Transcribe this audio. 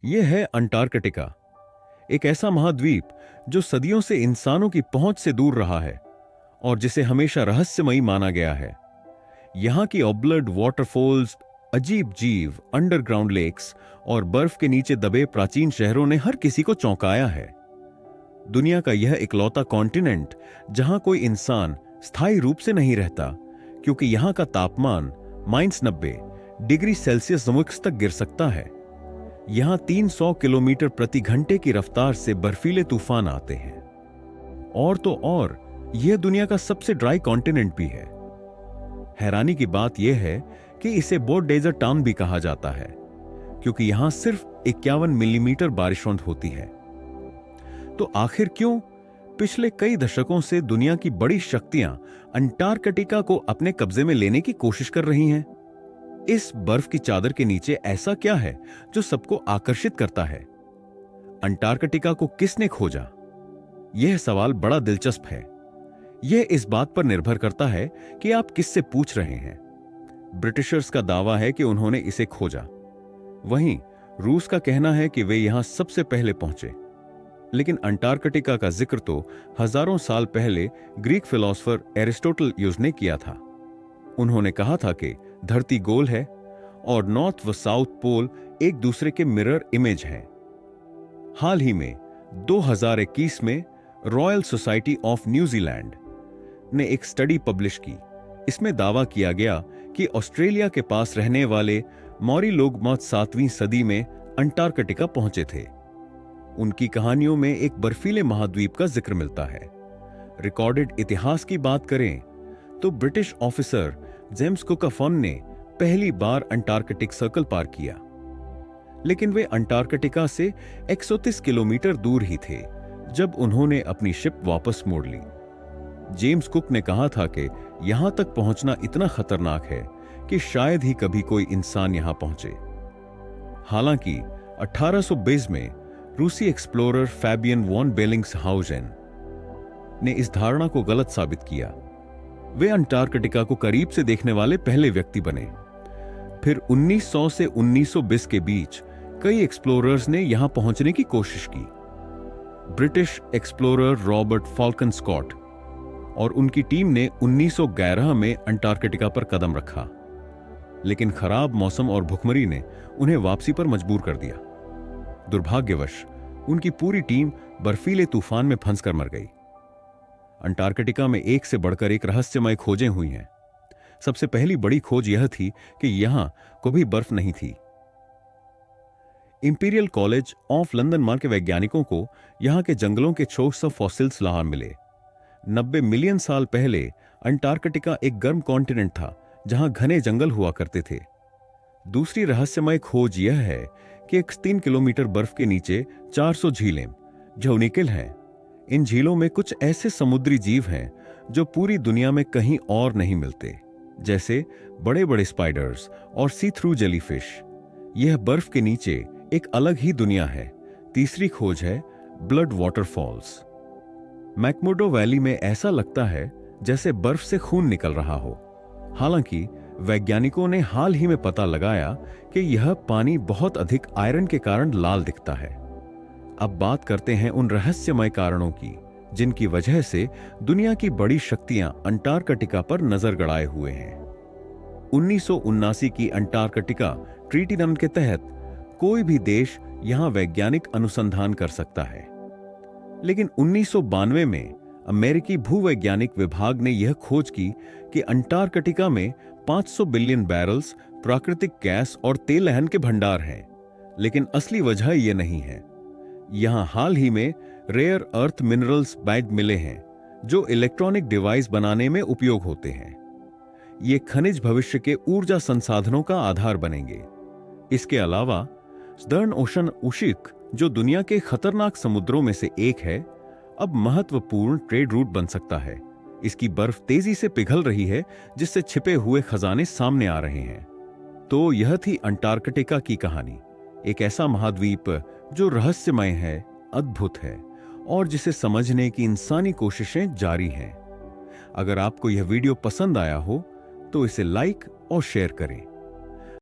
यह है अंटार्कटिका, एक ऐसा महाद्वीप जो सदियों से इंसानों की पहुंच से दूर रहा है और जिसे हमेशा रहस्यमयी माना गया है। यहां की ऑब्लर्ड वाटरफॉल्स, अजीब जीव, अंडरग्राउंड लेक्स और बर्फ के नीचे दबे प्राचीन शहरों ने हर किसी को चौंकाया है। दुनिया का यह इकलौता कॉन्टिनेंट जहां कोई इंसान स्थायी रूप से नहीं रहता, क्योंकि यहां का तापमान -90 डिग्री सेल्सियस तक गिर सकता है। यहां 300 किलोमीटर प्रति घंटे की रफ्तार से बर्फीले तूफान आते हैं। और तो और यह दुनिया का सबसे ड्राई कॉन्टिनेंट भी है। हैरानी की बात यह है कि इसे बोट डेजर्ट टाउन भी कहा जाता है, क्योंकि यहां सिर्फ 51 मिलीमीटर बारिश होती है। तो आखिर क्यों पिछले कई दशकों से दुनिया की बड़ी शक्तियां अंटार्कटिका को अपने कब्जे में लेने की कोशिश कर रही हैं? इस बर्फ की चादर के नीचे ऐसा क्या है जो सबको आकर्षित करता है? अंटार्कटिका को किसने खोजा? यह सवाल बड़ा दिलचस्प है। यह इस बात पर निर्भर करता है कि आप किससे पूछ रहे हैं। ब्रिटिशर्स का दावा है कि उन्होंने इसे खोजा। वहीं रूस का कहना है कि वे यहां सबसे पहले पहुंचे। लेकिन अंटार्कटिका का जिक्र तो हजारों साल पहले ग्रीक फिलोसोफर एरिस्टोटल ने किया था। उन्होंने कहा था कि धरती गोल है और नॉर्थ व साउथ पोल एक दूसरे के मिरर इमेज हैं। हाल ही में 2021 में रॉयल सोसाइटी ऑफ न्यूजीलैंड ने एक स्टडी पब्लिश की। इसमें दावा किया गया कि ऑस्ट्रेलिया के पास रहने वाले मौरी लोग 7वीं सदी में अंटार्कटिका पहुंचे थे। उनकी कहानियों में एक बर्फीले महाद्वीप का जिक्र मिलता है। रिकॉर्डेड इतिहास की बात करें तो ब्रिटिश ऑफिसर जेम्स कुकाफॉन ने पहली बार अंटार्कटिक सर्कल पार किया, लेकिन वे अंटार्कटिका से 130 किलोमीटर दूर ही थे जब उन्होंने अपनी शिप वापस मोड़ ली। जेम्स कुक ने कहा था कि यहां तक पहुंचना इतना खतरनाक है कि शायद ही कभी कोई इंसान यहां पहुंचे। हालांकि 1820 में रूसी एक्सप्लोरर फैबियन वॉन बेलिंग्सहाउजेन ने इस धारणा को गलत साबित किया। वे अंटार्कटिका को करीब से देखने वाले पहले व्यक्ति बने। फिर 1900 से 1920 के बीच कई एक्सप्लोरर्स ने यहां पहुंचने की कोशिश की। British explorer Robert Falcon Scott और उनकी टीम ने 1911 में अंटार्कटिका पर कदम रखा, लेकिन खराब मौसम और भुखमरी ने उन्हें वापसी पर मजबूर कर दिया। दुर्भाग्यवश उनकी पूरी टीम बर्फीले तूफान में फंसकर मर गई। अंटार्कटिका में एक से बढ़कर एक रहस्यमय खोजें हुई हैं। सबसे पहली बड़ी खोज यह थी कि यहां कभी बर्फ नहीं थी। इंपीरियल कॉलेज ऑफ लंदन मार्ग के वैज्ञानिकों को यहां के जंगलों के ठोस फॉसिल्स लाहा मिले। 90 मिलियन साल पहले अंटार्कटिका एक गर्म कॉन्टिनेंट था जहां घने जंगल हुआ करते थे। दूसरी रहस्यमय खोज यह है कि 3 किलोमीटर बर्फ के नीचे 400 झीलें झोनिकल हैं। इन झीलों में कुछ ऐसे समुद्री जीव हैं जो पूरी दुनिया में कहीं और नहीं मिलते, जैसे बड़े बड़े स्पाइडर्स और सी थ्रू जेलीफिश। यह बर्फ के नीचे एक अलग ही दुनिया है। तीसरी खोज है ब्लड वाटरफॉल्स। मैकमुर्डो वैली में ऐसा लगता है जैसे बर्फ से खून निकल रहा हो। हालांकि वैज्ञानिकों ने हाल ही में पता लगाया कि यह पानी बहुत अधिक आयरन के कारण लाल दिखता है। अब बात करते हैं उन रहस्यमय कारणों की जिनकी वजह से दुनिया की बड़ी शक्तियां अंटार्कटिका पर नजर गड़ाए हुए हैं। 1979 की अंटार्कटिका ट्रीटी के तहत कोई भी देश यहां वैज्ञानिक अनुसंधान कर सकता है, लेकिन 1992 में अमेरिकी भूवैज्ञानिक विभाग ने यह खोज की कि अंटार्कटिका में 500 बिलियन बैरल्स प्राकृतिक गैस और तेल लहन के भंडार हैं, लेकिन असली वजह यह नहीं है। यहां हाल ही में रेयर अर्थ मिनरल्स बैग मिले हैं जो इलेक्ट्रॉनिक डिवाइस बनाने में उपयोग होते हैं। ये खनिज भविष्य के ऊर्जा संसाधनों का आधार बनेंगे। इसके अलावा सदर्न ओशन उशिक, जो दुनिया के खतरनाक समुद्रों में से एक है, अब महत्वपूर्ण ट्रेड रूट बन सकता है। इसकी बर्फ तेजी से पिघल रही है, जिससे छिपे हुए खजाने सामने आ रहे हैं। तो यह थी अंटार्कटिका की कहानी, एक ऐसा महाद्वीप जो रहस्यमय है, अद्भुत है और जिसे समझने की इंसानी कोशिशें जारी हैं। अगर आपको यह वीडियो पसंद आया हो तो इसे लाइक और शेयर करें।